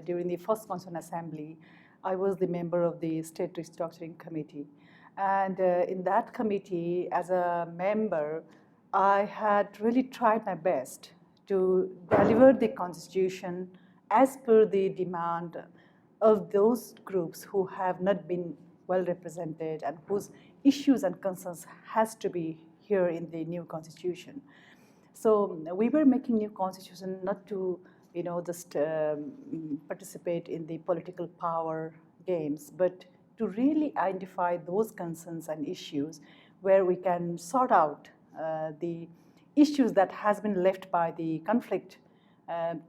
during the first Constituent Assembly, I was the member of the State Restructuring Committee. And in that committee, as a member, I had really tried my best to deliver the Constitution as per the demand of those groups who have not been well represented and whose issues and concerns has to be here in the new Constitution. So we were making new Constitution not to, just participate in the political power games, but to really identify those concerns and issues where we can sort out the issues that has been left by the conflict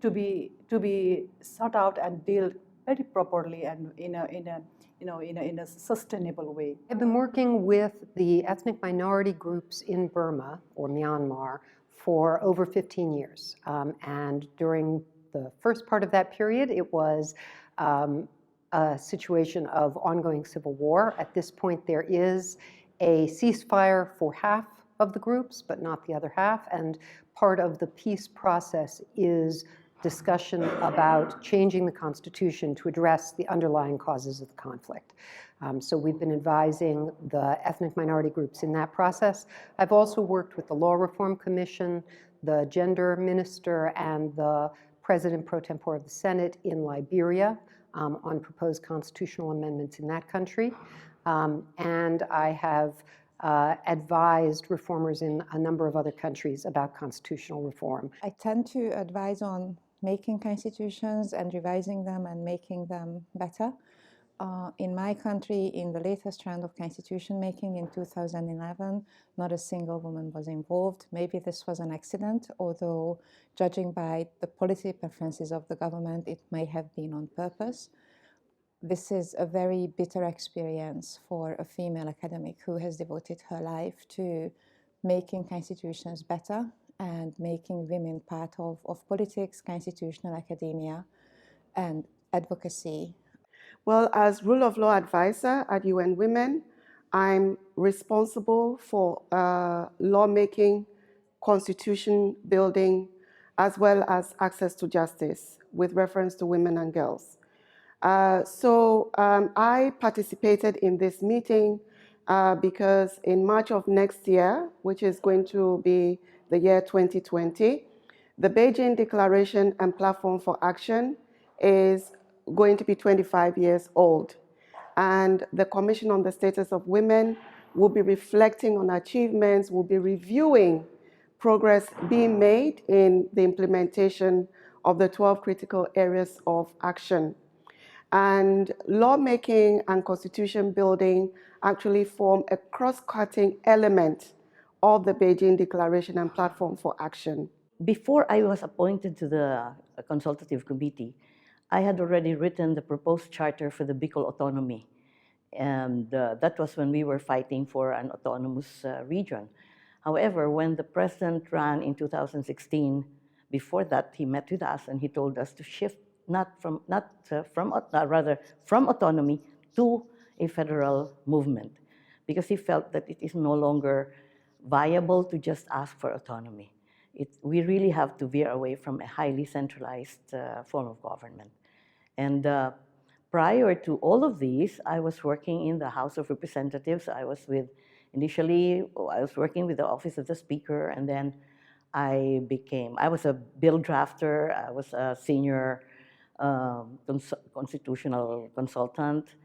to be sought out and dealt very properly and in a sustainable way. I've been working with the ethnic minority groups in Burma or Myanmar for over 15 years. And during the first part of that period, it was a situation of ongoing civil war. At this point, there is a ceasefire for half of the groups, but not the other half. And part of the peace process is discussion about changing the Constitution to address the underlying causes of the conflict. So we've been advising the ethnic minority groups in that process. I've also worked with the Law Reform Commission, the Gender Minister, and the President pro tempore of the Senate in Liberia on proposed constitutional amendments in that country. And I have advised reformers in a number of other countries about constitutional reform. I tend to advise on making constitutions and revising them and making them better. In my country, in the latest round of constitution making in 2011, not a single woman was involved. Maybe this was an accident, although judging by the policy preferences of the government, it may have been on purpose. This is a very bitter experience for a female academic who has devoted her life to making constitutions better and making women part of politics, constitutional academia, and advocacy. Well, as rule of law advisor at UN Women, I'm responsible for lawmaking, constitution building, as well as access to justice with reference to women and girls. I participated in this meeting because in March of next year, which is going to be the year 2020, the Beijing Declaration and Platform for Action is going to be 25 years old. And the Commission on the Status of Women will be reflecting on achievements, will be reviewing progress being made in the implementation of the 12 critical areas of action. And lawmaking and constitution building actually form a cross-cutting element of the Beijing Declaration and Platform for Action. Before I was appointed to the consultative committee, I had already written the proposed charter for the Bicol autonomy. And that was when we were fighting for an autonomous region. However, when the president ran in 2016, before that, he met with us and he told us to shift from autonomy to a federal movement, because he felt that it is no longer viable to just ask for autonomy. We really have to veer away from a highly centralized form of government. And prior to all of these, I was working in the House of Representatives. Initially, I was working with the Office of the Speaker, and then I was a bill drafter, I was a senior constitutional consultant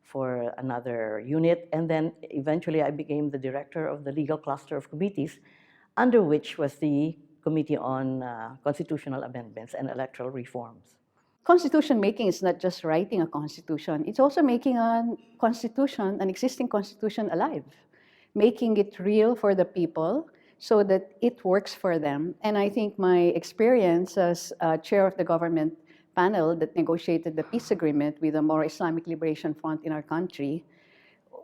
for another unit, and then eventually I became the director of the legal cluster of committees, under which was the Committee on Constitutional Amendments and Electoral Reforms. Constitution making is not just writing a constitution, it's also making an existing constitution alive, making it real for the people so that it works for them. And I think my experience as chair of the government panel that negotiated the peace agreement with the more Islamic Liberation Front in our country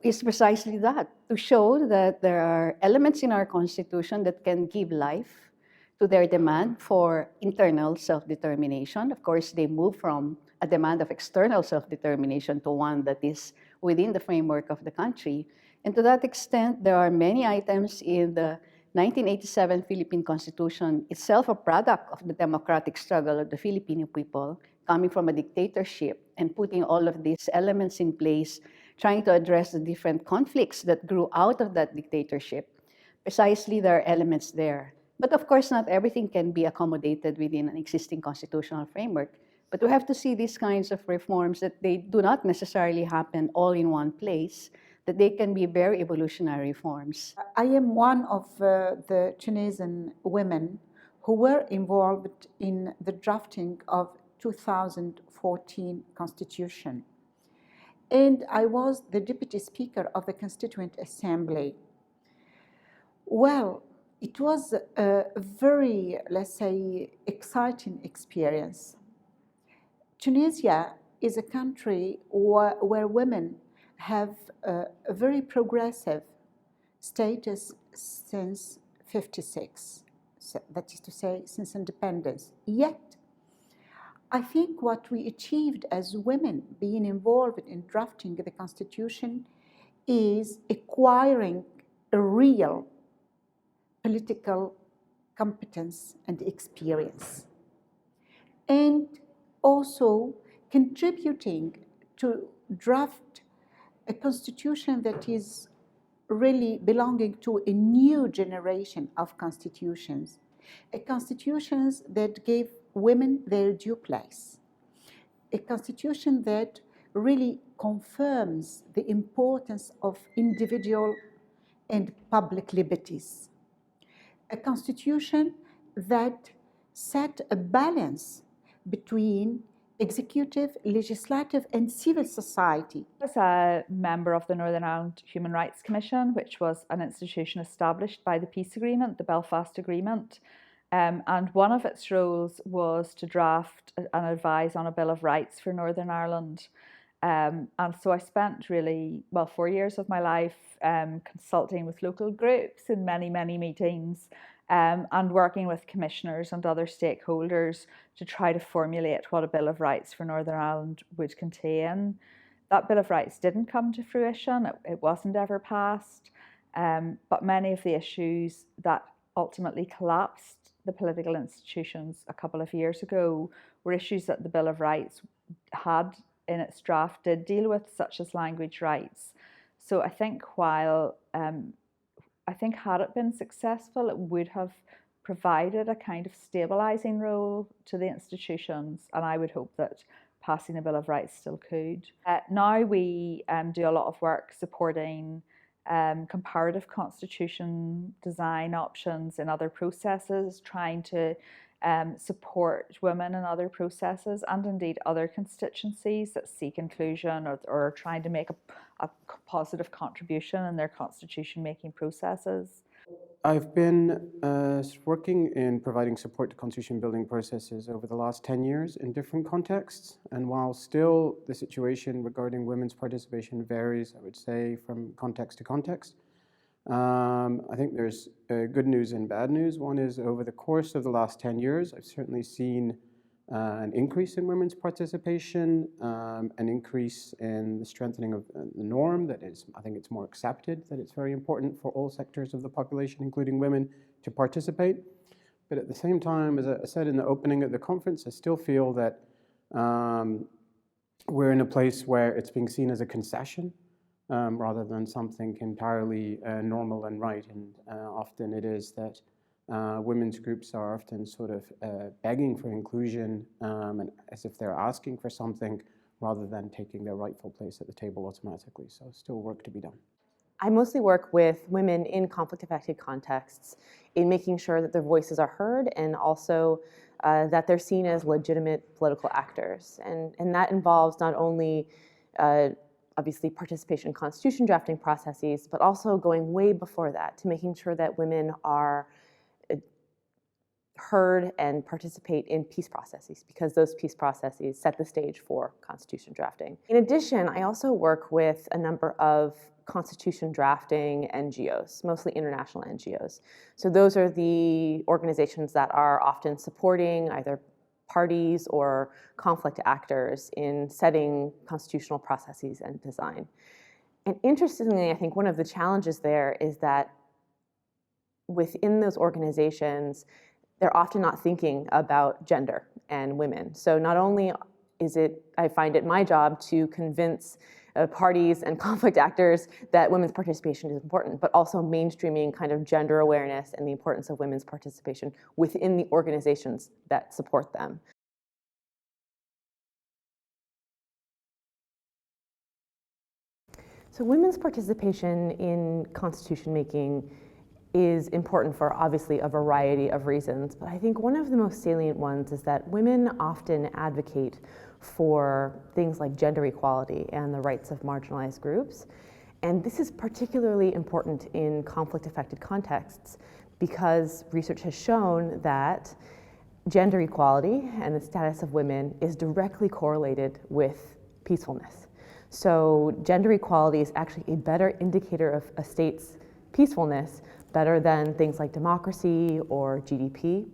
is precisely that, to show that there are elements in our constitution that can give life to their demand for internal self-determination. Of course, they move from a demand of external self-determination to one that is within the framework of the country. And to that extent, there are many items in the 1987 Philippine Constitution, itself a product of the democratic struggle of the Filipino people, coming from a dictatorship and putting all of these elements in place, trying to address the different conflicts that grew out of that dictatorship, precisely there are elements there. But of course, not everything can be accommodated within an existing constitutional framework. But we have to see these kinds of reforms that they do not necessarily happen all in one place, that they can be very evolutionary reforms. I am one of the Tunisian women who were involved in the drafting of 2014 constitution. And I was the deputy speaker of the Constituent Assembly. Well, it was a very, let's say, exciting experience. Tunisia is a country where women have a very progressive status since 1956, that is to say, since independence. Yet, I think what we achieved as women being involved in drafting the constitution is acquiring a real political competence and experience, and also contributing to draft a constitution that is really belonging to a new generation of constitutions, a constitutions that gave women their due place, a constitution that really confirms the importance of individual and public liberties, a constitution that set a balance between executive, legislative, and civil society. I was a member of the Northern Ireland Human Rights Commission, which was an institution established by the peace agreement, the Belfast Agreement. And one of its roles was to draft and advise on a Bill of Rights for Northern Ireland. And so I spent really, 4 years of my life consulting with local groups in many, many meetings, and working with commissioners and other stakeholders to try to formulate what a Bill of Rights for Northern Ireland would contain. That Bill of Rights didn't come to fruition, it wasn't ever passed, but many of the issues that ultimately collapsed the political institutions a couple of years ago were issues that the Bill of Rights had in its draft did deal with, such as language rights. So I think had it been successful, it would have provided a kind of stabilising role to the institutions, and I would hope that passing the Bill of Rights still could. Now we do a lot of work supporting comparative constitution design options in other processes, trying to support women in other processes and indeed other constituencies that seek inclusion or are trying to make a positive contribution in their constitution making processes. I've been working in providing support to constitution building processes over the last 10 years in different contexts. And while still the situation regarding women's participation varies, I would say, from context to context, I think there's good news and bad news. One is over the course of the last 10 years, I've certainly seen an increase in women's participation, an increase in the strengthening of the norm that is, I think it's more accepted, that it's very important for all sectors of the population, including women, to participate. But at the same time, as I said in the opening of the conference, I still feel that we're in a place where it's being seen as a concession rather than something entirely normal and right. And often it is that women's groups are often sort of begging for inclusion and as if they're asking for something rather than taking their rightful place at the table automatically. So still work to be done. I mostly work with women in conflict-affected contexts in making sure that their voices are heard and also that they're seen as legitimate political actors. And that involves not only obviously participation in constitution drafting processes, but also going way before that to making sure that women are heard and participate in peace processes, because those peace processes set the stage for constitution drafting. In addition, I also work with a number of constitution drafting NGOs, mostly international NGOs. So those are the organizations that are often supporting either parties or conflict actors in setting constitutional processes and design. And interestingly, I think one of the challenges there is that within those organizations, they're often not thinking about gender and women. So not only I find it my job to convince parties and conflict actors that women's participation is important, but also mainstreaming kind of gender awareness and the importance of women's participation within the organizations that support them. So women's participation in constitution making is important for obviously a variety of reasons, but I think one of the most salient ones is that women often advocate for things like gender equality and the rights of marginalized groups. And this is particularly important in conflict-affected contexts because research has shown that gender equality and the status of women is directly correlated with peacefulness. So gender equality is actually a better indicator of a state's peacefulness, better than things like democracy or GDP.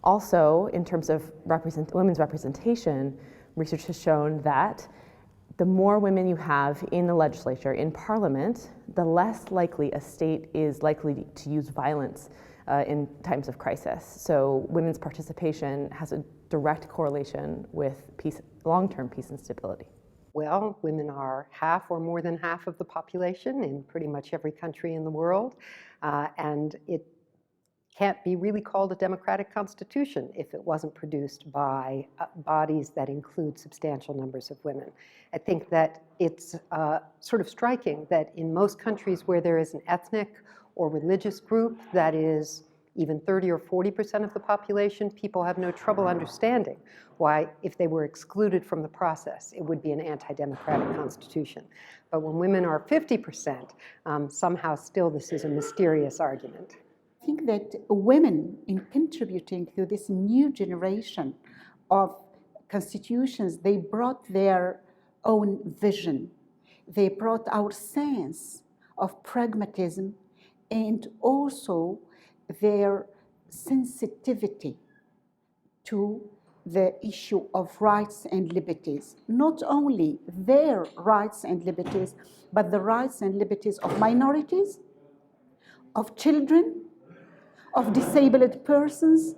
Also, in terms of women's representation, research has shown that the more women you have in the legislature, in parliament, the less likely a state is likely to use violence in times of crisis. So women's participation has a direct correlation with peace, long-term peace and stability. Well, women are half or more than half of the population in pretty much every country in the world, and it can't be really called a democratic constitution if it wasn't produced by bodies that include substantial numbers of women. I think that it's sort of striking that in most countries where there is an ethnic or religious group that is even 30 or 40% of the population, people have no trouble understanding why, if they were excluded from the process, it would be an anti-democratic constitution. But when women are 50%, somehow still this is a mysterious argument. I think that women, in contributing to this new generation of constitutions, they brought their own vision. They brought our sense of pragmatism and also their sensitivity to the issue of rights and liberties. Not only their rights and liberties, but the rights and liberties of minorities, of children, of disabled persons.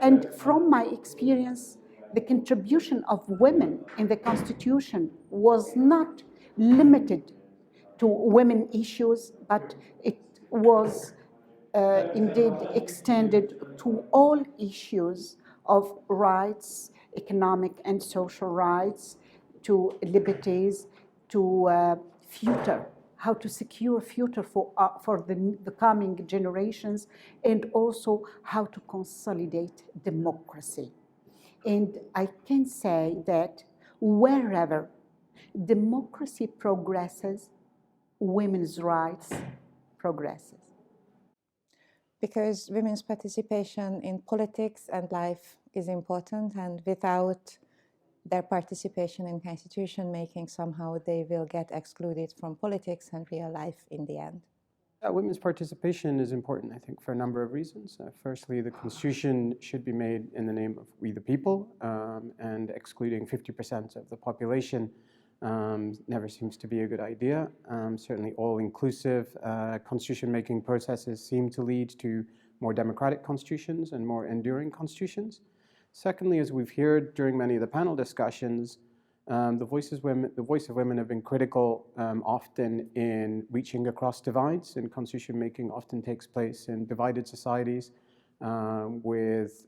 And from my experience, the contribution of women in the Constitution was not limited to women issues, but it was indeed extended to all issues of rights, economic and social rights, to liberties, to future, how to secure a future for the coming generations, and also how to consolidate democracy. And I can say that wherever democracy progresses, women's rights progresses. Because women's participation in politics and life is important, and without their participation in constitution making, somehow they will get excluded from politics and real life in the end. Women's participation is important, I think, for a number of reasons. Firstly, the constitution should be made in the name of we the people, and excluding 50% of the population never seems to be a good idea. Certainly all-inclusive constitution-making processes seem to lead to more democratic constitutions and more enduring constitutions. Secondly, as we've heard during many of the panel discussions, the voice of women have been critical often in reaching across divides, and constitution making often takes place in divided societies with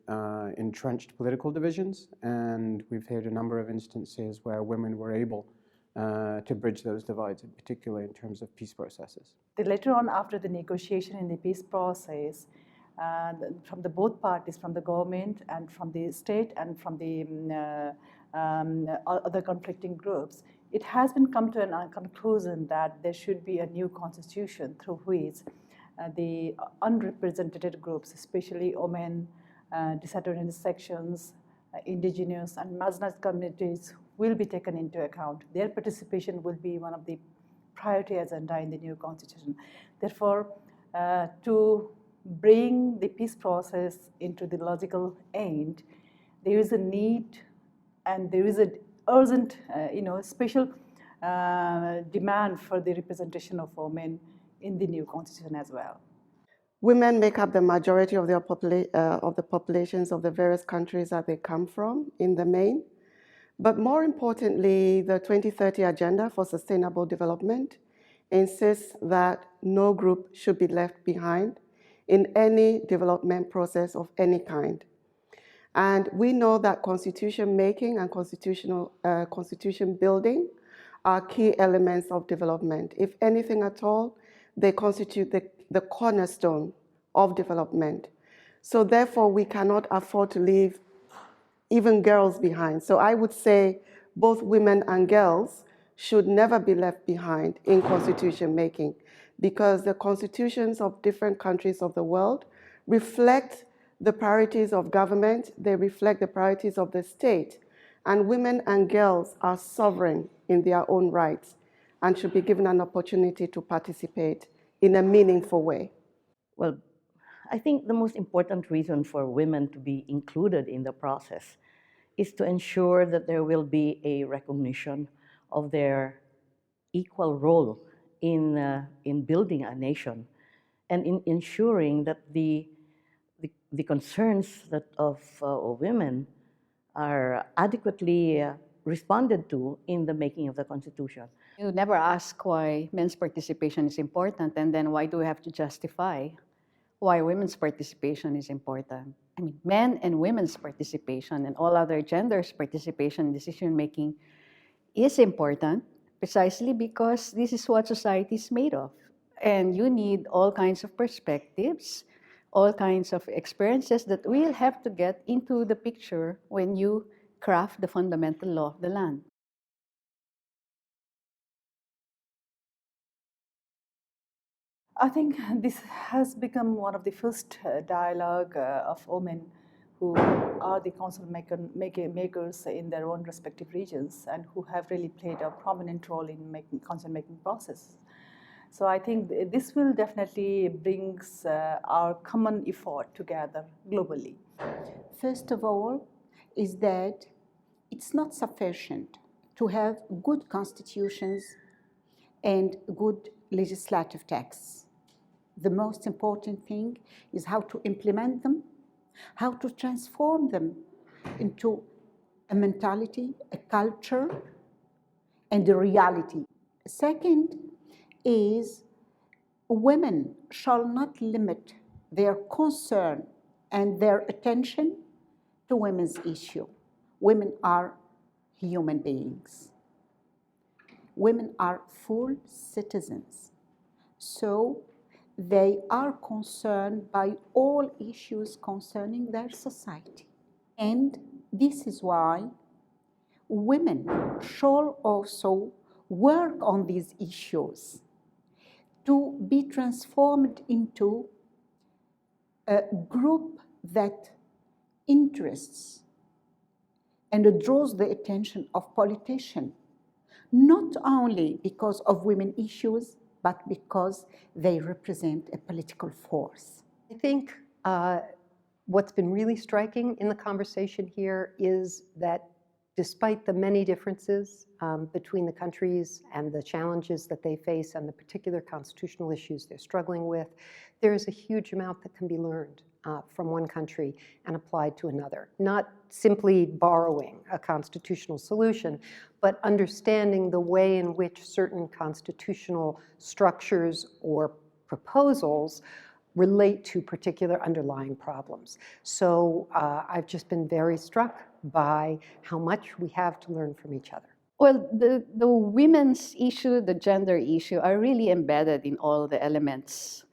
entrenched political divisions, and we've heard a number of instances where women were able to bridge those divides, in particular in terms of peace processes. Later on, after the negotiation in the peace process, from the both parties, from the government and from the state and from the other conflicting groups, it has been come to a conclusion that there should be a new constitution through which the unrepresented groups, especially women, disadvantaged sections, indigenous and marginalized communities, will be taken into account. Their participation will be one of the priority agenda in the new constitution. Therefore, to bring the peace process into the logical end, there is a need and there is an urgent, special demand for the representation of women in the new constitution as well. Women make up the majority of the populations of the various countries that they come from in the main. But more importantly, the 2030 Agenda for Sustainable Development insists that no group should be left behind in any development process of any kind. And we know that constitution making and constitution building are key elements of development. If anything at all, they constitute the cornerstone of development. So therefore, we cannot afford to leave even girls behind. So I would say both women and girls should never be left behind in constitution making, because the constitutions of different countries of the world reflect the priorities of government, they reflect the priorities of the state, and women and girls are sovereign in their own rights and should be given an opportunity to participate in a meaningful way. Well, I think the most important reason for women to be included in the process is to ensure that there will be a recognition of their equal role in building a nation and in ensuring that the concerns of women are adequately responded to in the making of the Constitution. You never ask why men's participation is important, and then why do we have to justify why women's participation is important? I mean, men and women's participation and all other genders' participation in decision-making is important precisely because this is what society is made of. And you need all kinds of perspectives, all kinds of experiences that will have to get into the picture when you craft the fundamental law of the land. I think this has become one of the first dialogue of women who are the council makers in their own respective regions and who have really played a prominent role in making council making process. So I think this will definitely brings our common effort together globally. First of all, is that it's not sufficient to have good constitutions and good legislative texts. The most important thing is how to implement them, how to transform them into a mentality, a culture, and a reality. Second is women shall not limit their concern and their attention to women's issue. Women are human beings. Women are full citizens. So they are concerned by all issues concerning their society. And this is why women shall also work on these issues to be transformed into a group that interests and draws the attention of politicians, not only because of women issues, but because they represent a political force. I think what's been really striking in the conversation here is that despite the many differences between the countries and the challenges that they face and the particular constitutional issues they're struggling with, there is a huge amount that can be learned from one country and applied to another. Not simply borrowing a constitutional solution, but understanding the way in which certain constitutional structures or proposals relate to particular underlying problems. So I've just been very struck by how much we have to learn from each other. Well, the women's issue, the gender issue are really embedded in all the elements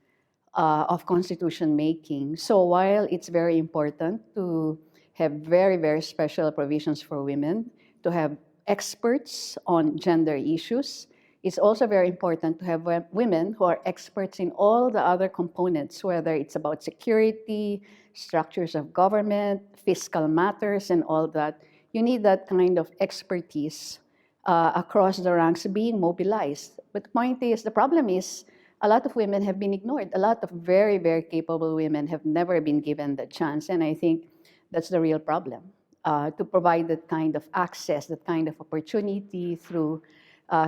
of constitution making. So while it's very important to have very, very special provisions for women, to have experts on gender issues, it's also very important to have women who are experts in all the other components, whether it's about security, structures of government, fiscal matters, and all that. You need that kind of expertise across the ranks being mobilized. But the point is, the problem is, a lot of women have been ignored. A lot of very, very capable women have never been given the chance. And I think that's the real problem, to provide that kind of access, that kind of opportunity through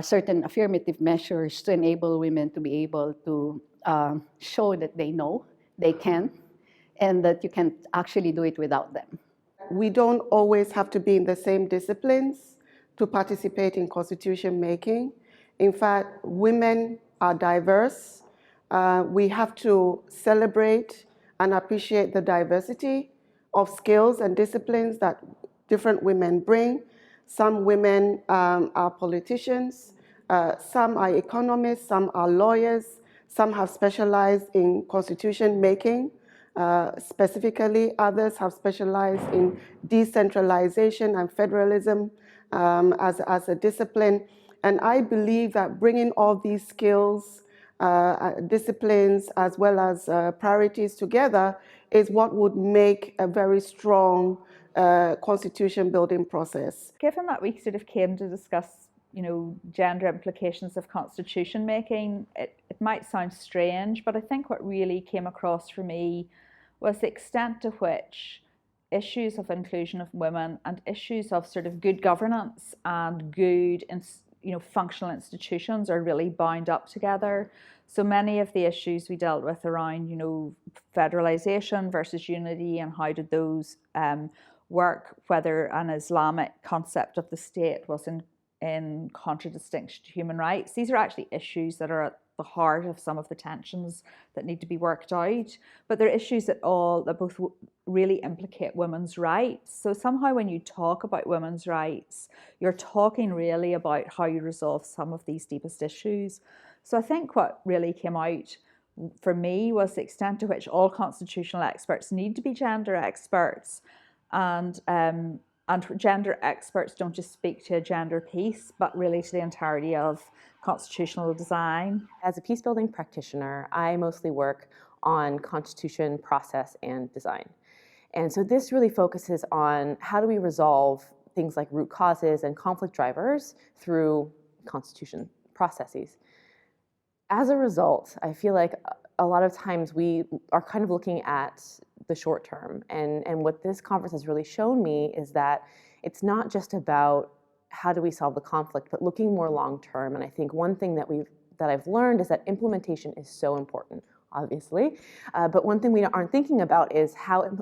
certain affirmative measures to enable women to be able to show that they know, they can, and that you can actually do it without them. we don't always have to be in the same disciplines to participate in constitution making. In fact, women are diverse. We have to celebrate and appreciate the diversity of skills and disciplines that different women bring. Some women are politicians, some are economists, some are lawyers, some have specialized in constitution making. Specifically, others have specialized in decentralization and federalism as a discipline. And I believe that bringing all these skills, disciplines, as well as priorities together is what would make a very strong constitution building process. Given that we sort of came to discuss, gender implications of constitution making, it might sound strange, but I think what really came across for me was the extent to which issues of inclusion of women and issues of sort of good governance and good, functional institutions are really bound up together. So many of the issues we dealt with around, federalization versus unity and how did those work, whether an Islamic concept of the state was in contradistinction to human rights. These are actually issues that are at the heart of some of the tensions that need to be worked out. But they're issues that both really implicate women's rights. So somehow when you talk about women's rights, you're talking really about how you resolve some of these deepest issues. So I think what really came out for me was the extent to which all constitutional experts need to be gender experts. And gender experts don't just speak to a gender piece, but really to the entirety of constitutional design. As a peace-building practitioner, I mostly work on constitution process and design. And so this really focuses on how do we resolve things like root causes and conflict drivers through constitution processes. As a result, I feel like a lot of times we are kind of looking at the short term. And what this conference has really shown me is that it's not just about how do we solve the conflict, but looking more long term. And I think one thing that I've learned is that implementation is so important, obviously. But one thing we aren't thinking about is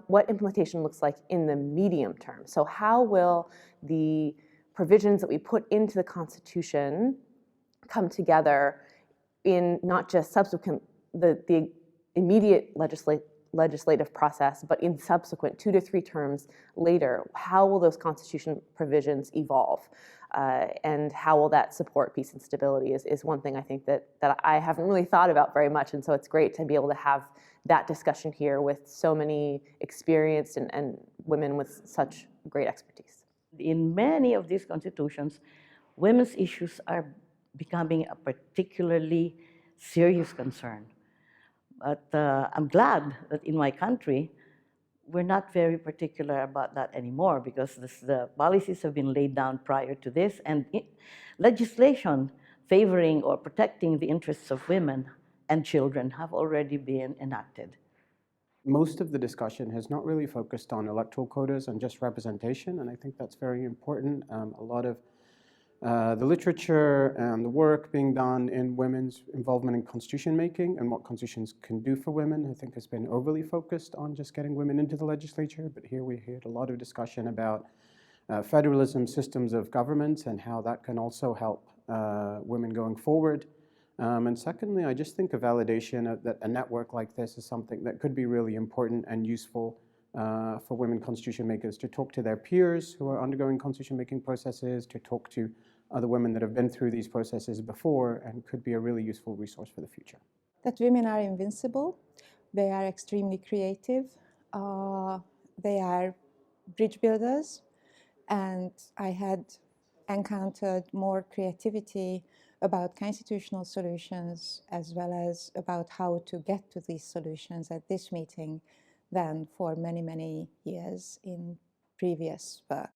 what implementation looks like in the medium term. So how will the provisions that we put into the Constitution come together in not just the immediate legislative process, but in subsequent 2 to 3 terms later? How will those constitution provisions evolve? And how will that support peace and stability is one thing I think that I haven't really thought about very much. And so it's great to be able to have that discussion here with so many experienced and women with such great expertise. In many of these constitutions, women's issues are becoming a particularly serious concern. But I'm glad that in my country, we're not very particular about that anymore because the policies have been laid down prior to this, and legislation favoring or protecting the interests of women and children have already been enacted. Most of the discussion has not really focused on electoral quotas and just representation, and I think that's very important. A lot of the literature and the work being done in women's involvement in constitution making and what constitutions can do for women, I think has been overly focused on just getting women into the legislature. But here we heard a lot of discussion about federalism, systems of government, and how that can also help women going forward. And secondly, I just think a validation that a network like this is something that could be really important and useful for women constitution makers to talk to their peers who are undergoing constitution making processes, to talk to other women that have been through these processes before, and could be a really useful resource for the future. That women are invincible, they are extremely creative, they are bridge builders, and I had encountered more creativity about constitutional solutions as well as about how to get to these solutions at this meeting than for many, many years in previous work.